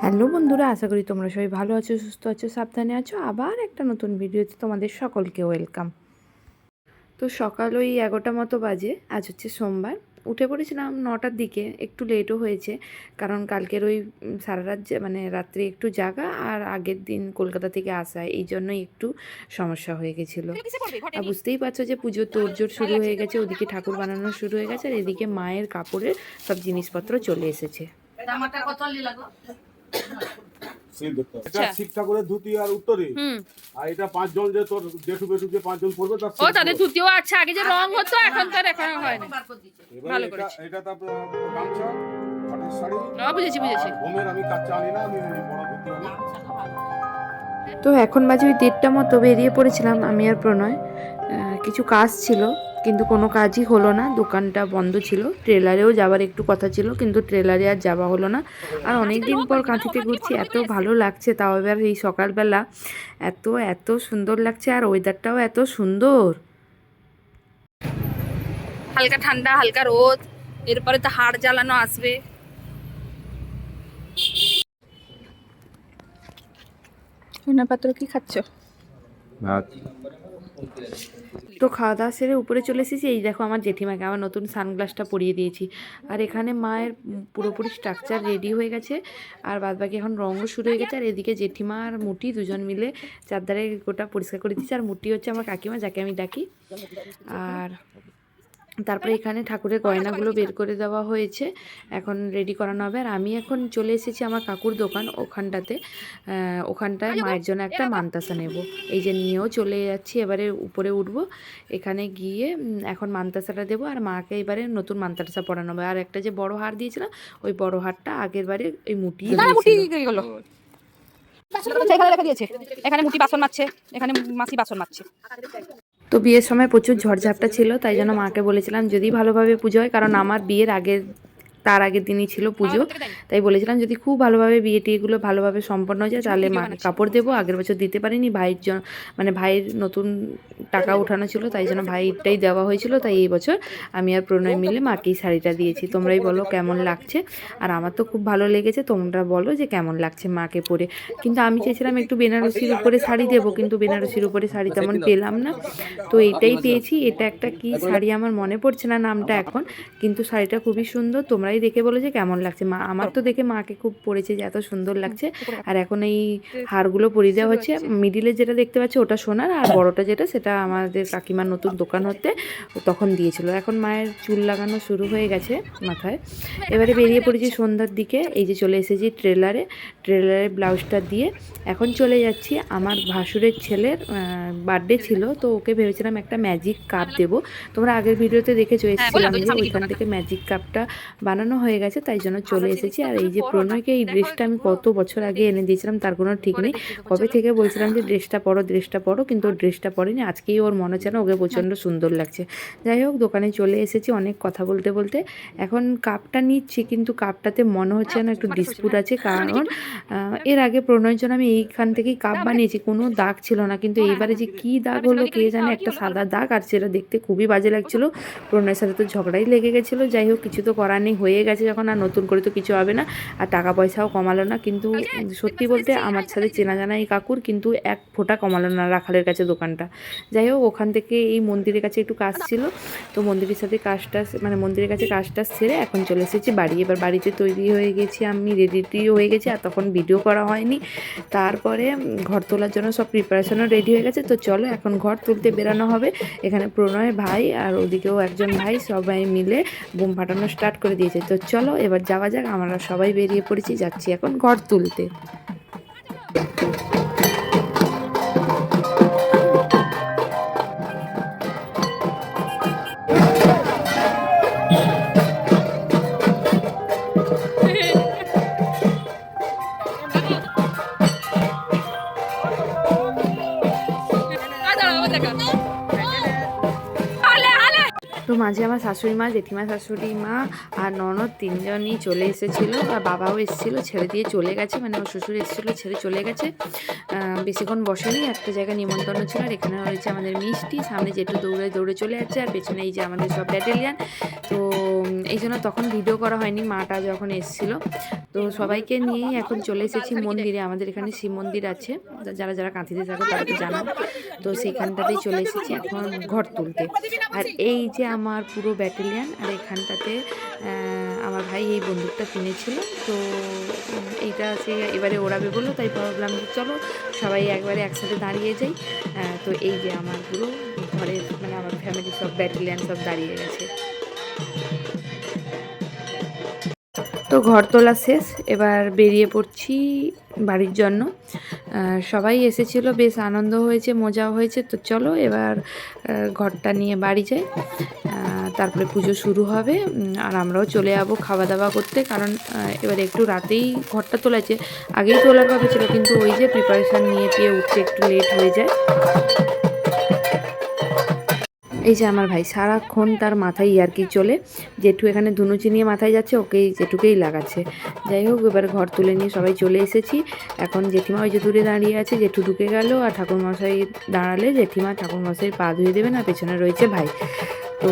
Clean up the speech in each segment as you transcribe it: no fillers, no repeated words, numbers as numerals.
Hello বন্ধুরা, আশা করি তোমরা সবাই ভালো আছো, সুস্থ আছো, সাবধানে আছো। আবার একটা নতুন ভিডিওতে তোমাদের সকলকে ওয়েলকাম। তো সকাল ওই 11টা মতো বাজে, আজ হচ্ছে সোমবার। উঠে পড়েছিলাম 9টার দিকে, একটু লেটও হয়েছে কারণ কালকের ওই সারা রাত মানে রাত্রে একটু জাগা আর আগের দিন কলকাতা থেকে আসা, এই জন্যই একটু সমস্যা হয়ে গেছিলো। আর বুঝতেই পারছো যে পুজোর তোড়জোড় শুরু হয়ে গেছে, ওদিকে ঠাকুর বানানো শুরু হয়ে গেছে আর এদিকে মায়ের কাপড়ের সব জিনিসপত্র চলে এসেছে। এটা শিব ঠাকুরের ধুতি আর উত্তরে আর এটা পাঁচজন যে তোর জেঠু বেটু যে পাঁচজন পড়বে তার ও তাদের ধুতিও আছে, আগে যে রং হতো এখন তো আর এখন হয় না। ভালো করেছে। এটা তারপর গামছা কাঠের শাড়ি। বুঝেছি বুঝেছি। ঘুমের আমি কাচ্চা আনি না, আমি বড় ধুতি আনি। তো এখন বাজে ওই 1:30 মতো, বেরিয়ে পড়েছিলাম আমি আর প্রণয়। কিছু কাজ ছিল কিন্তু কোনো কাজই হলো না, দোকানটা বন্ধ ছিল। ট্রেলারেও যাওয়ার একটু কথা ছিল কিন্তু ট্রেলারে আর যাওয়া হলো না। আর অনেক দিন পর কাঁথিতে ঘুরছি, এত ভালো লাগছে। তাও এবার এই সকালবেলা এত এত সুন্দর লাগছে আর ওয়েদারটাও এত সুন্দর। হালকা ঠান্ডা, হালকা রোদ, এরপরে তো হাড় জ্বালানো আসবে। পাত্র কি খাচ্ছ? ভাত। তো খাওয়া দাওয়া সেরে উপরে চলে এসেছি। এই দেখো আমার জেঠিমাকে আমার নতুন সানগ্লাসটা পরিয়ে দিয়েছি। আর এখানে মায়ের পুরোপুরি স্ট্রাকচার রেডি হয়ে গেছে আর বাদবাকি এখন রঙও শুরু হয়ে গেছে। আর এদিকে জেঠিমা আর মুটি দুজন মিলে চারধারে গোটা পরিষ্কার করে দিচ্ছে। আর মুটি হচ্ছে আমার কাকিমা, যাকে আমি ডাকি। আর তারপরে এখানে ঠাকুরের গয়নাগুলো বের করে দেওয়া হয়েছে, এখন রেডি করানো হবে। আর আমি এখন চলে এসেছি আমার কাকুর দোকান, ওখানটায় মায়ের জন্য একটা মানতাসা নেব। এই যে নিয়েও চলে যাচ্ছি, এবারে উপরে উঠবো। এখানে গিয়ে এখন মানতাসাটা দেবো আর মাকে এবারে নতুন মানতাসা পরানো হবে। আর একটা যে বড় হার দিয়েছিলাম, ওই বড় হারটা আগের বারে ওই মুটি গেল। এখানে রেখে দিয়েছে, এখানে মুটি বাসন মাজছে, এখানে মাসি বাসন মাজছে। তো বিয়ের সময় প্রচুর ঝড়ঝাপটা ছিল, তাই জন্য মাকে বলেছিলাম যদি ভালোভাবে পুজো হয়, কারণ আমার বিয়ের তার আগের দিনই ছিল পুজো, তাই বলেছিলাম যদি খুব ভালোভাবে বিয়ে টিয়েগুলো ভালোভাবে সম্পন্ন হয়ে যায় তাহলে মাকে কাপড় দেবো। আগের বছর দিতে পারিনি, ভাইয়ের জন্য মানে ভাইয়ের নতুন টাকা ওঠানো ছিল, তাই জন্য ভাইটাই দেওয়া হয়েছিল। তাই এই বছর আমি আর প্রণয় মিলে মাকেই শাড়িটা দিয়েছি। তোমরাই বলো কেমন লাগছে। আর আমার তো খুব ভালো লেগেছে, তোমরা বলো যে কেমন লাগছে মাকে পরে। কিন্তু আমি চেয়েছিলাম একটু বেনারসির উপরে শাড়ি দেবো, কিন্তু বেনারসির উপরে শাড়ি তেমন পেলাম না। তো এইটাই পেয়েছি। এটা একটা কি শাড়ি আমার মনে পড়ছে না নামটা এখন, কিন্তু শাড়িটা খুবই সুন্দর। তোমরাই দেখে বলো যে কেমন লাগছে। আমার তো দেখে মাকে খুব পড়েছে যে এত সুন্দর লাগছে। আর এখন এই হারগুলো পরিয়ে দেওয়া হচ্ছে। মিডিলে যেটা দেখতে পাচ্ছি ওটা সোনার, আর বড়টা যেটা সেটা আমাদের কাকিমার নতুন দোকান হতে তখন দিয়েছিল। এখন মায়ের চুল লাগানো শুরু হয়ে গেছে মাথায়। এবারে বেরিয়ে পড়েছি সন্ধ্যার দিকে। এই যে চলে এসেছি ট্রেলারে ব্লাউজটা দিয়ে এখন চলে যাচ্ছি। আমার ভাসুরের ছেলের বার্থডে ছিল, তো ওকে ভেবেছিলাম একটা ম্যাজিক কাপ দেবো। তোমরা আগের ভিডিওতে দেখেছো, এসেছিলাম যে ওইখান থেকে ম্যাজিক কাপটা বানানো হয়ে গেছে, তাই জন্য চলে এসেছি। আর এই যে প্রণয়কে এই ড্রেসটা আমি কত বছর আগে এনে দিয়েছিলাম, তার কোনো ঠিক নেই। কবে থেকে বলছিলাম যে ড্রেসটা পরো, কিন্তু ওর ড্রেসটা পরেনি। আজকেই ওর মনে হচ্ছে না, ওকে প্রচণ্ড সুন্দর লাগছে। যাই হোক, দোকানে চলে এসেছি অনেক কথা বলতে বলতে। এখন কাপটা নিচ্ছি, কিন্তু কাপটাতে মনে হচ্ছে না একটু ডিসপুট আছে, কারণ এর আগে প্রণয়ের জন্য আমি এইখান থেকেই কাপ বানিয়েছি, কোনো দাগ ছিল না। কিন্তু এইবারে যে কী দাগ হলো কে জানে, একটা সাদা দাগ, আর সেটা দেখতে খুবই বাজে লাগছিল। প্রণয়ের সাথে তো ঝগড়াই লেগে গেছিলো। যাই হোক, কিছু তো করার নেই, হয়ে গেছে যখন, আর নতুন করে তো কিছু হবে না। আর টাকা পয়সাও কমালো না, কিন্তু সত্যি বলতে আমার সাথে চেনা জানা এই কাকুর কিন্তু এক ফোঁটা কমালো না রাখালের কাছে দোকানটা। যাই হোক, ওখান থেকে এই মন্দিরের কাছে একটু কাজ ছিল, তো মন্দিরের সাথে কাজটা মানে মন্দিরের কাছে কাজটা সেরে এখন চলে এসেছি বাড়ি। এবার বাড়িতে তৈরি হয়ে গেছি, আমি রেডিটিও হয়ে গেছি, আর তখন ভিডিও করা হয়নি। তারপরে ঘর তোলার জন্য সব প্রিপারেশনও রেডি হয়ে গেছে। তো চলো এখন ঘর তুলতে বেরানো হবে। এখানে প্রণয় ভাই আর ওদিকেও একজন ভাই, সবাই মিলে বোম ফাটানো স্টার্ট করে দিয়েছে। তো চলো এবার যাওয়া যাক, আমরা সবাই বেরিয়ে পড়েছি, যাচ্ছি এখন ঘর তুলতে। তো মাঝে আমার শাশুড়ি মা, জেঠিমা শাশুড়ি মা আর ননদ তিনজনই চলে এসেছিলো, আর বাবাও এসেছিলো, ছেড়ে দিয়ে চলে গেছে, মানে আমার শ্বশুর এসেছিলো ছেড়ে চলে গেছে। বেশিক্ষণ বসেনি, একটা জায়গায় নিমন্ত্রণ ছিল, আর এখানে হয়েছে আমাদের মিষ্টি, সামনে যেটু দৌড়ে দৌড়ে চলে যাচ্ছে, আর পেছনে এই যে আমাদের সব ব্যাটালিয়ান। তো এই জন্য তখন ভিডিও করা হয়নি, মাটা যখন এসেছিলো। তো সবাইকে নিয়েই এখন চলে এসেছি মন্দিরে। আমাদের এখানে শিব মন্দির আছে, যারা যারা কাঁথিতে থাকো তারা তো জানো। তো সেইখানটাতেই চলে এসেছি এখন ঘর তুলতে। আর এই যে আমার পুরো ব্যাটালিয়ান, আর এখানটাতে আমার ভাই এই বন্দুকটা কিনেছিল, তো এইটা আছে এবারে ওড়াবে বললো, তাই ভাবলাম যে চলো সবাই একবারে একসাথে দাঁড়িয়ে যাই। তো এই যে আমার পুরো ঘরের মানে আমার ফ্যামিলি সব ব্যাটালিয়ান সব দাঁড়িয়ে গেছে। তো ঘর তোলা শেষ, এবার বেরিয়ে পড়ছি বাড়ির জন্য। সবাই এসেছিলো, বেশ আনন্দ হয়েছে, মজাও হয়েছে। তো চলো এবার ঘরটা নিয়ে বাড়ি যাই, তারপরে পুজো শুরু হবে, আর আমরাও চলে যাবো খাওয়া দাওয়া করতে, কারণ এবার একটু রাতেই ঘরটা তোলাছে, আগেই তোলার কথা ছিল, কিন্তু ওই যে প্রিপারেশান নিয়ে পেয়ে উঠতে একটু লেট হয়ে যায়। এই যে আমার ভাই সারাক্ষণ তার মাথায় ইয়ার্কি চলে, জেঠু এখানে ধুনুচি নিয়ে মাথায় যাচ্ছে, ওকেই জেঠুকেই লাগাচ্ছে। যাই হোক, এবার ঘর তুলে নিয়ে সবাই চলে এসেছি। এখন জেঠিমা ওই যে দূরে দাঁড়িয়ে আছে, জেঠু ঢুকে গেল, আর ঠাকুরমশাই দাঁড়ালে জেঠিমা ঠাকুরমশাই পা ধুয়ে দেবেন, আর পেছনে রয়েছে ভাই। তো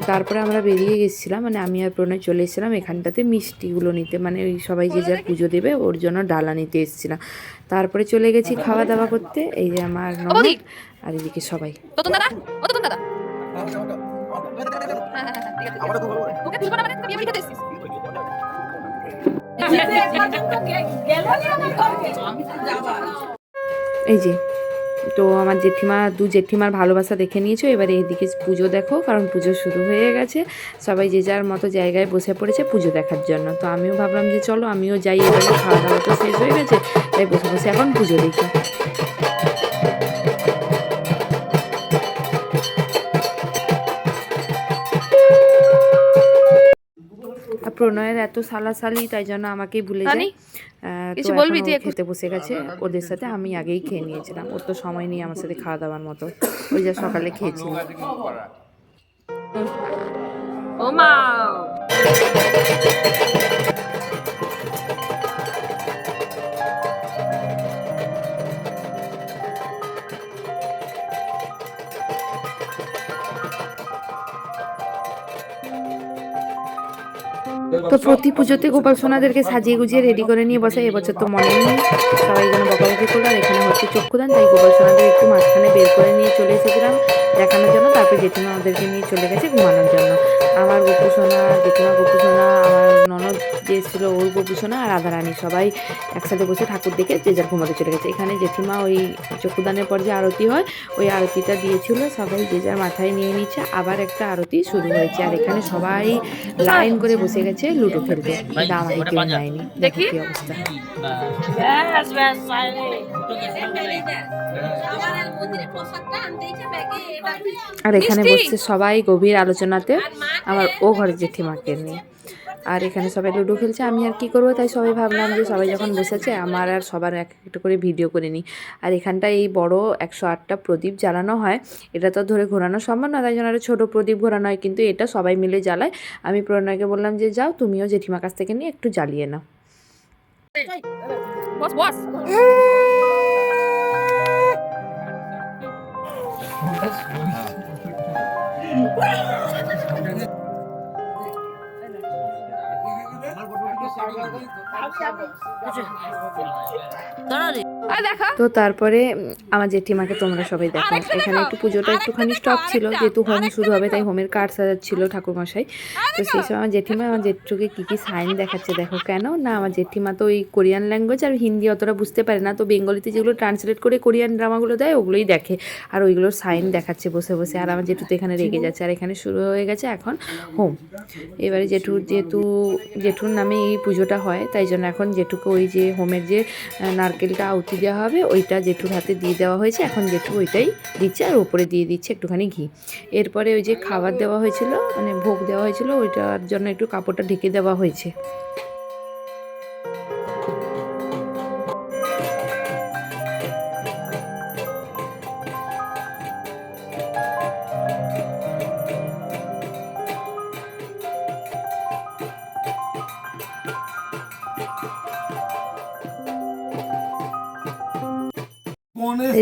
তারপরে আমরা বেরিয়ে গেছিলাম, মানে আমি আর প্রণয় চলে এসেছিলাম এখানটাতে মিষ্টিগুলো নিতে, মানে ওই সবাই যে যার পুজো দেবে ওর জন্য ডালা নিতে এসেছিলাম। তারপরে চলে গেছি খাওয়া দাওয়া করতে। এই যে আমার ননদ আর এদিকে সবাই। এই যে তো আমার জেঠিমা, দু জেঠিমার ভালোবাসা দেখে নিয়েছো, এবারে এদিকে পুজো দেখো, কারণ পুজো শুরু হয়ে গেছে, সবাই যে যার মতো জায়গায় বসে পড়েছে পুজো দেখার জন্য। তো আমিও ভাবলাম যে চলো আমিও যাই, এবারে খাওয়া দাওয়া তো শেষ হয়ে গেছে, তাই বসে বসে এখন পুজো দেখি। প্রণয়ের এত সালাসালি, তাই জন্য আমাকেই ভুলে যায়। তো বলবি তুই খেতে বসে গেছে ওদের সাথে, আমি আগেই খেয়ে নিয়েছিলাম, ওর তো সময় নেই আমার সাথে খাওয়া দাওয়ার মতো, ওই যা সকালে খেয়েছিলাম। ও মা তো প্রতি পুজোতে গোপাল সোনাদেরকে সাজিয়ে গুজিয়ে রেডি করে নিয়ে বসে, এবছর তো মনে নেই, সবাই যেন বকাবকি করলো। আর এখানে হচ্ছে চক্ষুদান, তাই গোপাল সোনাদের একটু মাঝখানে বের করে নিয়ে চলে এসেছিলাম দেখানোর জন্য। তারপরে জেঠিমা ওদেরকে নিয়ে চলে গেছে ঘুমানোর জন্য। আমার গোপু সোনা, জেঠিমা গোপু সোনা, আমার ননদ যে ছিল ওর গোপু সোনা, আর রাধারানী সবাই একসাথে বসে ঠাকুর দেখে যে যার ঘুমাতে চলে গেছে। এখানে জেঠিমা ওই চক্ষুদানের পর যে আরতি হয় ওই আরতিটা দিয়েছিল, সবাই যে যার মাথায় নিয়ে নিচ্ছে, আবার একটা আরতি শুরু হয়েছে। আর এখানে সবাই লাইন করে বসে গেছে লুডো খেলতে, কিন্তু আমাকে কেউ যায়নি, দেখি কি অবস্থা। আর এখানে বসছে সবাই গভীর আলোচনাতে, আমার ও ঘরের জেঠিমাকে নিয়ে। আর এখানে সবাই লুডো খেলছে, আমি আর কি করবো, তাই সবাই ভাবলাম যে সবাই যখন বসেছে আমার আর সবার এক একটা করে ভিডিও করে নিই। আর এখানটা এই বড় 108টা প্রদীপ জ্বালানো হয়, এটা তো ধরে ঘোরানো সম্ভব না, তাই জন্য একটা ছোটো প্রদীপ ঘোরানো হয়, কিন্তু এটা সবাই মিলে জ্বালায়। আমি প্রণয়কে বললাম যে যাও তুমিও জেঠিমার কাছ থেকে নিয়ে একটু জ্বালিয়ে নাও। তো তারপরে আমার জেঠিমাকে তোমরা সবাই দেখো, এখানে একটু পুজোটা একটুখানি স্টপ ছিল, যেহেতু হোম শুরু হবে তাই হোমের কার্ড সাজাচ্ছিল ঠাকুরমশাই। তো সেই সময় আমার জেঠিমা আমার জেঠুকে কী কী সাইন দেখাচ্ছে দেখো। কেন না, আমার জেঠিমা তো ওই কোরিয়ান ল্যাঙ্গুয়েজ আর হিন্দি অতটা বুঝতে পারে না, তো বেঙ্গলিতে যেগুলো ট্রান্সলেট করে কোরিয়ান ড্রামাগুলো দেয় ওগুলোই দেখে, আর ওইগুলোর সাইন দেখাচ্ছে বসে বসে। আর আমার জেঠু তো এখানে রেগে যাচ্ছে। আর এখানে শুরু হয়ে গেছে এখন হোম। এবারে যেহেতু জেঠুর নামে এই পুজোটা হয়, তাই জন্য এখন জেঠুকে ওই যে হোমের যে নারকেলটা আউতি দেওয়া হবে ওইটা জেঠুর হাতে দিয়ে দেওয়া হয়েছে, এখন জেঠু ওইটাই দিচ্ছে, আর ওপরে দিয়ে দিচ্ছে একটুখানি ঘি। এরপরে ওই যে খাবার দেওয়া হয়েছিল, মানে ভোগ দেওয়া হয়েছিল, ওইটার জন্য একটু কাপড়টা ঢেকে দেওয়া হয়েছে।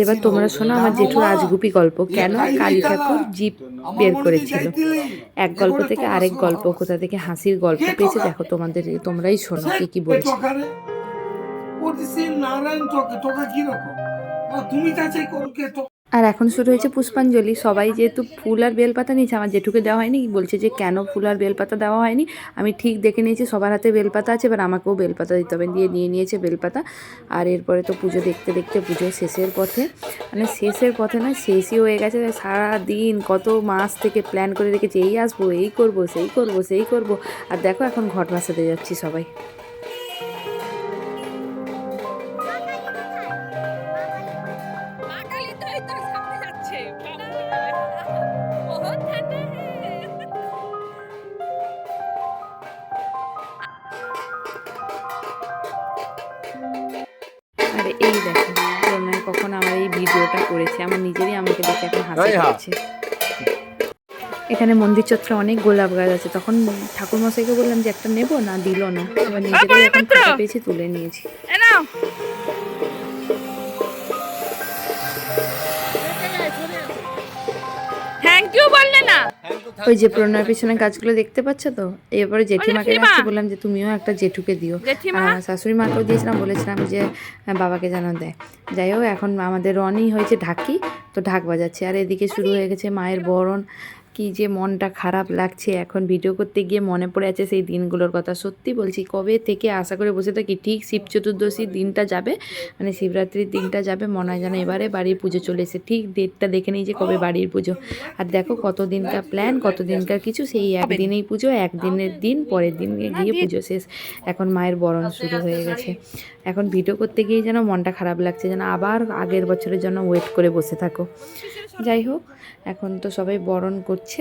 এবার তোমরা শোনো আমার জেঠুর আজগুবি গল্প, কেন কালী ঠাকুর জীব বের করেছিল। এক গল্প থেকে আরেক গল্প, কোথা থেকে হাসির গল্প পেয়েছে দেখো, তোমরাই শোনো কি বলছে। নারায়ণ তোকে কিরকম তুমি কাছে করকে আর এখন শুরু হয়েছে পুষ্পাঞ্জলি। সবাই যেহেতু ফুল আর বেলপাতা নিয়েছে, আমার জেঠুকে দেওয়া হয়নি, বলছে যে কেন ফুল আর বেলপাতা দেওয়া হয়নি। আমি ঠিক দেখে নিয়েছি সবার হাতে বেলপাতা আছে, এবার আমাকেও বেলপাতা দিতে হবে, নিয়ে নিয়েছে বেলপাতা। আর এরপরে তো পুজো দেখতে দেখতে পুজো শেষের পথে, মানে শেষের পথে না, শেষই হয়ে গেছে। সারা দিন কত মাস থেকে প্ল্যান করে রেখেছি, এই আসবো, এই করব, সেই করব। আর দেখো এখন ঘট ভাসাতে যাচ্ছি সবাই। আরে এই দেখো প্রণয় কখন আমার এই ভিডিওটা করেছে, আমার নিজেরই আমাকে দেখে এখন হাসি পাচ্ছে। এখানে মন্দির চত্বরে অনেক গোলাপ গাছ আছে, তখন ঠাকুরমশাইকে বললাম যে একটা নেবো, না দিল না, এবার নিজেরাই এখন খুঁজে পেয়েছি, তুলে নিয়েছি। থ্যাংক ইউ বললে না। ওই যে প্রণয়ের পিছনে গাছগুলো দেখতে পাচ্ছ তো, এরপরে জেঠিমাকে ডাকছি, বললাম যে তুমিও একটা জেঠুকে দিও। শাশুড়ি মাকেও দিয়েছিলাম, বলেছিলাম যে বাবাকে যেন দেয়। যাই হোক এখন আমাদের রনি হয়েছে ঢাকি, তো ঢাক বাজাচ্ছে। আর এদিকে শুরু হয়ে গেছে মায়ের বরণ। কি যে মনটা খারাপ লাগছে, এখন ভিডিও করতে গিয়ে মনে পড়ে আছে সেই দিনগুলোর কথা। সত্যি বলছি, কবে থেকে আশা করে বসে থাকি, ঠিক শিব চতুর্দশীর দিনটা যাবে, মানে শিবরাত্রির দিনটা যাবে, মনে হয় যেন এবারে বাড়ির পুজো চলে এসে, ঠিক ডেটটা দেখে নিই যে কবে বাড়ির পুজো। আর দেখো কত দিনকার প্ল্যান, কত দিনকার কিছু, সেই একদিনেই পুজো, একদিনের দিন পরের দিন গিয়ে পুজো শেষ। এখন মায়ের বরণ শুরু হয়ে গেছে। এখন ভিডিও করতে গিয়ে যেন মনটা খারাপ লাগছে, যেন আবার আগের বছরের জন্য ওয়েট করে বসে থাকো। যাই হোক এখন তো সবাই বরণ করছে।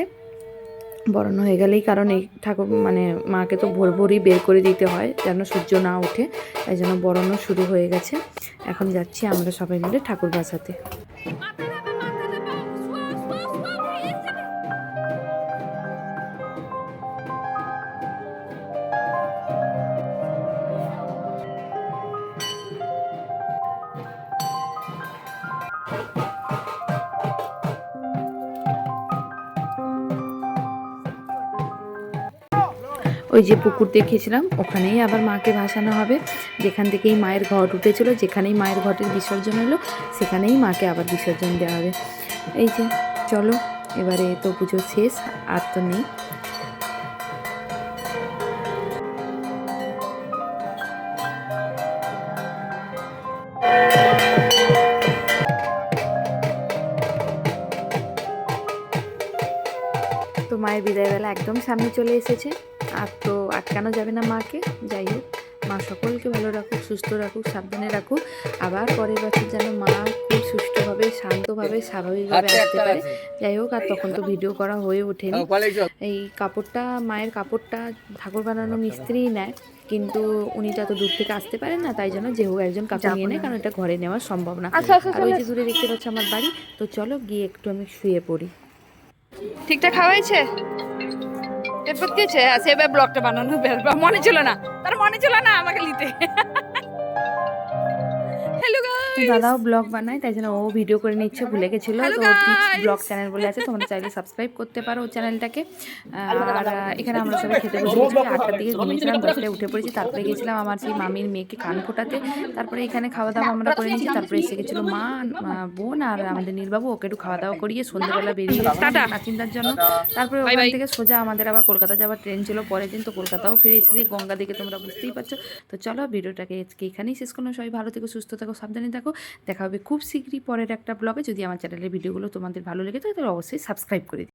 বরণ হয়ে গেলেই, কারণ এই ঠাকুর মানে মাকে তো ভোরই বের করে দিতে হয় যেন সূর্য না ওঠে, তাই জন্য বরণও শুরু হয়ে গেছে। এখন যাচ্ছি আমরা সবাই মিলে ঠাকুর বাসাতে। ওই যে পুকুর দেখিয়েছিলাম, ওখানেই আবার মাকে ভাসানো হবে। যেখান থেকেই মায়ের ঘট উঠেছিল, যেখানেই মায়ের ঘটের বিসর্জন হলো, সেখানেই মাকে আবার বিসর্জন দেওয়া হবে। এই যে চলো, এবারে তো পুজো শেষ, আর তো নেই। তো মায়ের বিদায়বেলা একদম সামনে চলে এসেছে, আর তো আটকানো যাবে না মাকে। যাই হোক, মা সকলকে ভালো রাখুক, সুস্থ রাখুক, সাবধানে রাখুক। আবার পরের বছর যেন মা খুব সুষ্ঠুভাবে, শান্তভাবে, স্বাভাবিকভাবে আসতে পারে। যাই হোক, আর তখন তো ভিডিও করা হয়ে ওঠেনি। এই কাপড়টা, মায়ের কাপড়টা ঠাকুর বানানো মিস্ত্রি নেয়, কিন্তু উনি তো এত দূর থেকে আসতে পারেন না, তাই জন্য যে হোক একজন কাপড় নিয়ে নেয়, কারণ এটা ঘরে নেওয়া সম্ভব না। আর ওই যে দূরে দেখতে পাচ্ছ আমার বাড়ি, তো চলো গিয়ে একটু আমি শুয়ে পড়ি। ঠিকঠাক খাওয়াইছে, এরপর দিয়েছে সেভাবে ব্লগটা বানানো মনে ছিল না, তার মনে ছিল না আমাকে নিতে। হ্যালো দাদাও ব্লগ বানায়, তাই জন্য ও ভিডিও করে নিচ্ছে, ভুলে গেছিলো। তো টিপস ব্লগ চ্যানেল বলে আছে, তোমরা চাইলে সাবস্ক্রাইব করতে পারো ও চ্যানেলটাকে। আর এখানে আমরা সবাই খেতে বসে গেছি, 8টার দিকে ঘুমিয়েছিলাম, 10টায় উঠে পড়েছি। তারপরে গেছিলাম আমার সেই মামির মেয়েকে কান ফোটাতে। তারপরে এখানে খাওয়া দাওয়া আমরা করে নিয়েছি। তারপরে এসে গেছিলো মা, বোন আর আমাদের নীলবাবু, ওকে একটু খাওয়া দাওয়া করিয়ে সন্ধ্যেবেলা বেরিয়ে গেছিলাম নাচিন্দার জন্য। তারপরে ওখান থেকে সোজা আমাদের আবার কলকাতা যাওয়ার ট্রেন ছিল পরের দিন, তো কলকাতাও ফিরে এসেছি গঙ্গা দিকে, তোমরা বুঝতেই পারছো। তো চলো ভিডিওটাকে আজকে এখানেই শেষ করলাম। সবাই ভালো থেকো, সুস্থ থাকো, সাবধানে থাকো। দেখা হবে খুব শীঘ্রই পরের একটা ব্লগে। যদি আমার চ্যানেলের ভিডিওগুলো তোমাদের ভালো লেগে থাকে তাহলে অবশ্যই সাবস্ক্রাইব করে দিও।